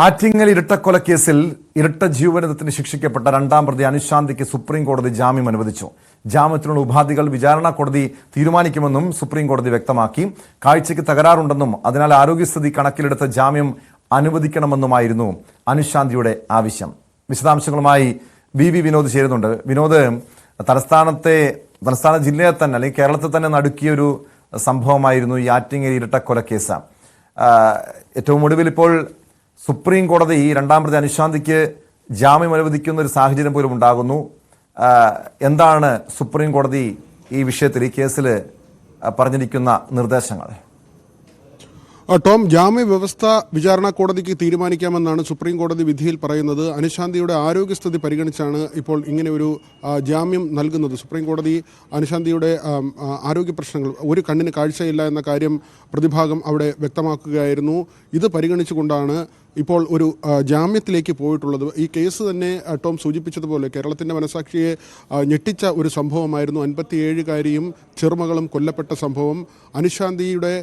ആറ്റിങ്ങൽ ഇരട്ടക്കൊലക്കേസിൽ ഇരട്ട ജീവപര്യന്തത്തിന് ശിക്ഷിക്കപ്പെട്ട രണ്ടാം പ്രതി അനുശാന്തിക്ക് സുപ്രീം കോടതി ജാമ്യം അനുവദിച്ചു. ജാമ്യത്തിനുള്ള ഉപാധികൾ വിചാരണ കോടതി തീരുമാനിക്കുമെന്നും സുപ്രീം കോടതി വ്യക്തമാക്കി. കാഴ്ചയ്ക്ക് തകരാറുണ്ടെന്നും അതിനാൽ ആരോഗ്യസ്ഥിതി കണക്കിലെടുത്ത് ജാമ്യം അനുവദിക്കണമെന്നുമായിരുന്നു അനുശാന്തിയുടെ ആവശ്യം. വിശദാംശങ്ങളുമായി വി വിനോദ് ചേരുന്നുണ്ട്. വിനോദ്, തലസ്ഥാന ജില്ലയെ തന്നെ അല്ലെങ്കിൽ കേരളത്തിൽ തന്നെ നടുക്കിയൊരു സംഭവമായിരുന്നു ഈ ആറ്റിങ്ങൽ ഇരട്ടക്കൊലക്കേസ്. ഏറ്റവും ഒടുവിൽ ഇപ്പോൾ സുപ്രീം കോടതി രണ്ടാം പ്രതി അനുശാന്തിക്ക് ജാമ്യം അനുവദിക്കുന്ന ഒരു സാഹചര്യം പോലും ഉണ്ടാകുന്നു. എന്താണ് സുപ്രീം കോടതി ഈ വിഷയത്തിൽ, ഈ കേസിൽ പറഞ്ഞിരിക്കുന്ന നിർദ്ദേശങ്ങൾ? ടോം, ജാമ്യ വ്യവസ്ഥ വിചാരണ കോടതിക്ക് തീരുമാനിക്കാമെന്നാണ് സുപ്രീം കോടതി വിധിയിൽ പറയുന്നത്. അനുശാന്തിയുടെ ആരോഗ്യസ്ഥിതി പരിഗണിച്ചാണ് ഇപ്പോൾ ഇങ്ങനെ ഒരു ജാമ്യം നൽകുന്നത്. സുപ്രീം കോടതി അനുശാന്തിയുടെ ആരോഗ്യ പ്രശ്നങ്ങൾ, ഒരു കണ്ണിന് കാഴ്ചയില്ല എന്ന കാര്യം പ്രതിഭാഗം അവിടെ വ്യക്തമാക്കുകയായിരുന്നു. ഇത് പരിഗണിച്ചുകൊണ്ടാണ് ഇപ്പോൾ ഒരു ജാമ്യത്തിലേക്ക് പോയിട്ടുള്ളത്. ഈ കേസ് തന്നെ ടോം സൂചിപ്പിച്ചതുപോലെ കേരളത്തിൻ്റെ മനസാക്ഷിയെ ഞെട്ടിച്ച ഒരു സംഭവമായിരുന്നു. 57-കാരിയും ചെറുമകളും കൊല്ലപ്പെട്ട സംഭവം. അനുശാന്തിയുടെ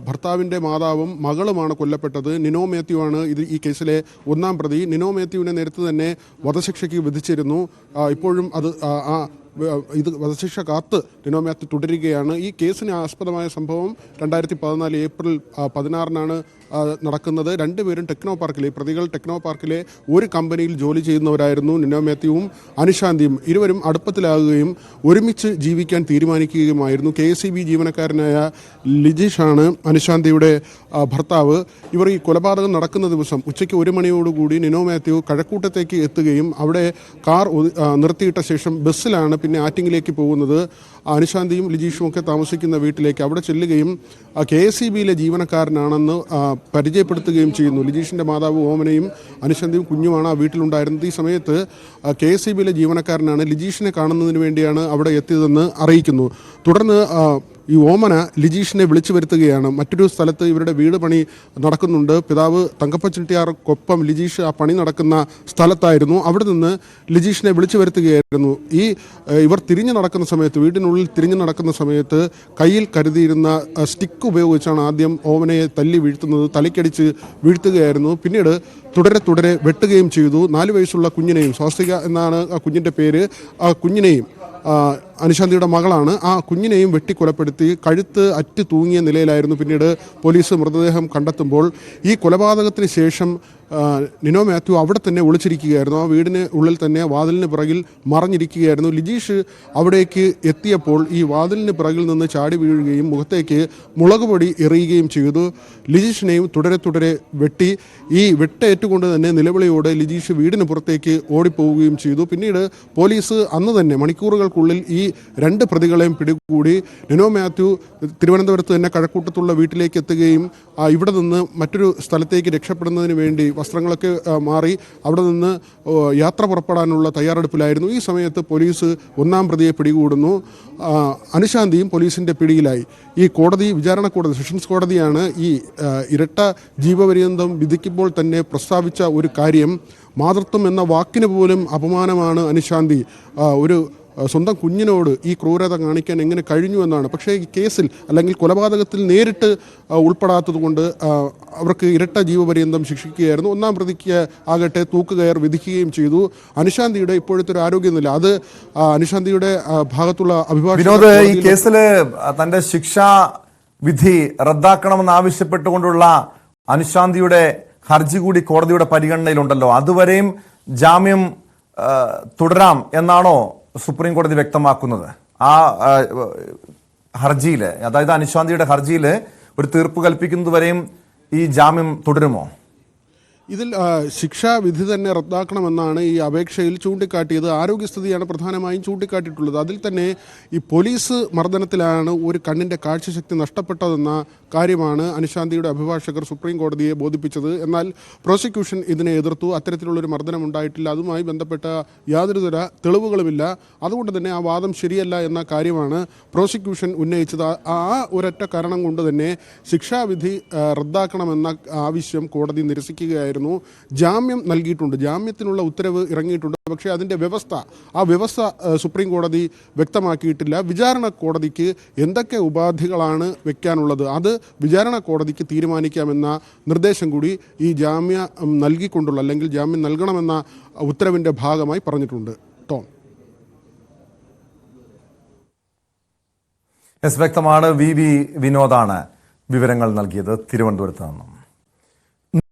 ഭർത്താവിൻ്റെ മാതാവും മകളുമാണ് കൊല്ലപ്പെട്ടത്. നിനോ മാത്യു ആണ് ഈ കേസിലെ ഒന്നാം പ്രതി. നിനോ മാത്യുവിനെ നേരത്തെ തന്നെ വധശിക്ഷയ്ക്ക് വിധിച്ചിരുന്നു. ഇപ്പോഴും ഇത് വധശിക്ഷ കാത്ത് നിനോ മാത്യു തുടരുകയാണ്. ഈ കേസിന് ആസ്പദമായ സംഭവം 2014 ഏപ്രിൽ 16 നടക്കുന്നത്. രണ്ടുപേരും ടെക്നോ പാർക്കിലെ പ്രതികൾ ടെക്നോ പാർക്കിലെ ഒരു കമ്പനിയിൽ ജോലി ചെയ്യുന്നവരായിരുന്നു. നിനോ മാത്യുവും അനുശാന്തിയും ഇരുവരും അടുപ്പത്തിലാകുകയും ഒരുമിച്ച് ജീവിക്കാൻ തീരുമാനിക്കുകയുമായിരുന്നു. KSEB ജീവനക്കാരനായ ലിജീഷാണ് അനുശാന്തിയുടെ ഭർത്താവ്. ഇവർ ഈ കൊലപാതകം നടക്കുന്ന ദിവസം ഉച്ചയ്ക്ക് 1 മണിയോടുകൂടി നിനോ മാത്യു കഴക്കൂട്ടത്തേക്ക് എത്തുകയും അവിടെ കാർ നിർത്തിയിട്ട ശേഷം ബസ്സിലാണ് പിന്നെ ആറ്റിങ്ങിലേക്ക് പോകുന്നത്. അനുശാന്തിയും ലിജീഷും ഒക്കെ താമസിക്കുന്ന വീട്ടിലേക്ക് അവിടെ ചെല്ലുകയും KSEBയിലെ ജീവനക്കാരനാണെന്ന് പരിചയപ്പെടുത്തുകയും ചെയ്യുന്നു. ലിജീഷിൻ്റെ മാതാവ് ഓമനയും അനുശാന്തിയും കുഞ്ഞുമാണ് ആ വീട്ടിലുണ്ടായിരുന്നത്. ഈ സമയത്ത് KSEBയിലെ ജീവനക്കാരനാണ്, ലിജീഷിനെ കാണുന്നതിന് വേണ്ടിയാണ് അവിടെ എത്തിയതെന്ന് അറിയിക്കുന്നു. തുടർന്ന് ഈ ഓമന ലിജീഷിനെ വിളിച്ചു വരുത്തുകയാണ്. മറ്റൊരു സ്ഥലത്ത് ഇവരുടെ വീട് പണി നടക്കുന്നുണ്ട്. പിതാവ് തങ്കപ്പ ചെട്ടിയാർക്കൊപ്പം ലിജീഷ് ആ പണി നടക്കുന്ന സ്ഥലത്തായിരുന്നു. അവിടെ നിന്ന് ലിജീഷിനെ വിളിച്ചു വരുത്തുകയായിരുന്നു. ഇവർ തിരിഞ്ഞു നടക്കുന്ന സമയത്ത്, വീടിനുള്ളിൽ തിരിഞ്ഞു നടക്കുന്ന സമയത്ത് കയ്യിൽ കരുതിയിരുന്ന സ്റ്റിക്ക് ഉപയോഗിച്ചാണ് ആദ്യം ഓമനയെ തല്ലി വീഴ്ത്തുന്നത്. തലയ്ക്കടിച്ച് വീഴ്ത്തുകയായിരുന്നു. പിന്നീട് തുടരെ വെട്ടുകയും ചെയ്തു. 4 വയസ്സുള്ള കുഞ്ഞിനെയും, സ്വാസ്തിക എന്നാണ് ആ കുഞ്ഞിൻ്റെ പേര്, ആ കുഞ്ഞിനെയും അനുശാന്തിയുടെ മകളാണ്, ആ കുഞ്ഞിനെയും വെട്ടിക്കൊലപ്പെടുത്തി കഴുത്ത് അറ്റ് തൂങ്ങിയ നിലയിലായിരുന്നു. പിന്നീട് പോലീസ് മൃതദേഹം കണ്ടെത്തുമ്പോൾ ഈ കൊലപാതകത്തിന് ശേഷം നിനോ മാത്യു അവിടെ തന്നെ ഒളിച്ചിരിക്കുകയായിരുന്നു. ആ വീടിന് ഉള്ളിൽ തന്നെ വാതിലിന് പിറകിൽ മറഞ്ഞിരിക്കുകയായിരുന്നു. ലിജീഷ് അവിടേക്ക് എത്തിയപ്പോൾ ഈ വാതിലിന് പിറകിൽ നിന്ന് ചാടി വീഴുകയും മുഖത്തേക്ക് മുളക് പൊടി എറിയുകയും ചെയ്തു. ലിജീഷിനെയും തുടരെ വെട്ടി. ഈ വെട്ടേറ്റുകൊണ്ട് തന്നെ നിലവിളിയോടെ ലിജീഷ് വീടിന് പുറത്തേക്ക് ഓടിപ്പോവുകയും ചെയ്തു. പിന്നീട് പോലീസ് അന്ന് തന്നെ മണിക്കൂറുകൾക്കുള്ളിൽ ഈ 2 പ്രതികളെയും പിടികൂടി. നിനോ മാത്യു തിരുവനന്തപുരത്ത് തന്നെ കഴക്കൂട്ടത്തുള്ള വീട്ടിലേക്ക് എത്തുകയും ഇവിടെ നിന്ന് മറ്റൊരു സ്ഥലത്തേക്ക് രക്ഷപ്പെടുന്നതിന് വേണ്ടി വസ്ത്രങ്ങളൊക്കെ മാറി അവിടെ നിന്ന് യാത്ര പുറപ്പെടാനുള്ള തയ്യാറെടുപ്പിലായിരുന്നു. ഈ സമയത്ത് പോലീസ് 1-ാം പ്രതിയെ പിടികൂടുന്നു. അനുശാന്തിയും പോലീസിൻ്റെ പിടിയിലായി. ഈ കോടതി, വിചാരണ കോടതി, സെഷൻസ് കോടതിയാണ് ഈ ഇരട്ട ജീവപര്യന്തം വിധിക്കുമ്പോൾ തന്നെ പ്രസ്താവിച്ച ഒരു കാര്യം. മാതൃത്വം എന്ന വാക്കിന് പോലും അപമാനമാണ് അനുശാന്തി. ഒരു സ്വന്തം കുഞ്ഞിനോട് ഈ ക്രൂരത കാണിക്കാൻ എങ്ങനെ കഴിഞ്ഞു എന്നാണ്. പക്ഷേ ഈ കേസിൽ അല്ലെങ്കിൽ കൊലപാതകത്തിൽ നേരിട്ട് ഉൾപ്പെടാത്തത് കൊണ്ട് അവർക്ക് ഇരട്ട ജീവപര്യന്തം ശിക്ഷിക്കുകയായിരുന്നു. 1-ാം പ്രതിക്ക് ആകട്ടെ തൂക്കുകയർ വിധിക്കുകയും ചെയ്തു. അനുശാന്തിയുടെ ഇപ്പോഴത്തെ ഒരു ആരോഗ്യനില, അത് അനുശാന്തിയുടെ ഭാഗത്തുള്ള വിനോദ്, ഈ കേസിൽ തന്റെ ശിക്ഷാ വിധി റദ്ദാക്കണമെന്ന് ആവശ്യപ്പെട്ടുകൊണ്ടുള്ള അനുശാന്തിയുടെ ഹർജി കൂടി കോടതിയുടെ പരിഗണനയിലുണ്ടല്ലോ. അതുവരെയും ജാമ്യം തുടരാം എന്നാണോ സുപ്രീം കോടതി വ്യക്തമാക്കുന്നത്? ആ ഹർജിയിൽ, അതായത് അനുശാന്തിയുടെ ഹർജിയിൽ ഒരു തീർപ്പ് കൽപ്പിക്കുന്നതുവരെയും ഈ ജാമ്യം തുടരുമോ? ഇതിൽ ശിക്ഷാവിധി തന്നെ റദ്ദാക്കണമെന്നാണ് ഈ അപേക്ഷയിൽ ചൂണ്ടിക്കാട്ടിയത്. ആരോഗ്യസ്ഥിതിയാണ് പ്രധാനമായും ചൂണ്ടിക്കാട്ടിയിട്ടുള്ളത്. അതിൽ തന്നെ ഈ പോലീസ് മർദ്ദനത്തിലാണ് ഒരു കണ്ണിൻ്റെ കാഴ്ചശക്തി നഷ്ടപ്പെട്ടതെന്ന കാര്യമാണ് അനുശാന്തിയുടെ അഭിഭാഷകർ സുപ്രീം കോടതിയെ ബോധിപ്പിച്ചത്. എന്നാൽ പ്രോസിക്യൂഷൻ ഇതിനെ എതിർത്തു. അത്തരത്തിലുള്ളൊരു മർദ്ദനം ഉണ്ടായിട്ടില്ല, അതുമായി ബന്ധപ്പെട്ട യാതൊരുതര തെളിവുകളുമില്ല, അതുകൊണ്ട് തന്നെ ആ വാദം ശരിയല്ല എന്ന കാര്യമാണ് പ്രോസിക്യൂഷൻ ഉന്നയിച്ചത്. ആ ഒരൊറ്റ കാരണം കൊണ്ട് തന്നെ ശിക്ഷാവിധി റദ്ദാക്കണമെന്ന ആവശ്യം കോടതി നിരസിക്കുകയായിരുന്നു. പറയുകയായിരുന്നു, ജാമ്യം നൽകിയിട്ടുണ്ട്, ജാമ്യത്തിനുള്ള ഉത്തരവ് ഇറങ്ങിയിട്ടുണ്ട്, പക്ഷേ അതിൻ്റെ ആ വ്യവസ്ഥ സുപ്രീം കോടതി വ്യക്തമാക്കിയിട്ടില്ല. വിചാരണ കോടതിക്ക് എന്തൊക്കെ ഉപാധികളാണ് വെക്കാനുള്ളത് അത് വിചാരണ കോടതിക്ക് തീരുമാനിക്കാമെന്ന നിർദ്ദേശം കൂടി ഈ ജാമ്യം നൽകിക്കൊണ്ടുള്ള അല്ലെങ്കിൽ ജാമ്യം നൽകണമെന്ന ഉത്തരവിൻ്റെ ഭാഗമായി പറഞ്ഞിട്ടുണ്ട്. ടോം. വ്യക്തമാണ്. വി വിനോദാണ് വിവരങ്ങൾ നൽകിയത് തിരുവനന്തപുരത്ത് നിന്നും.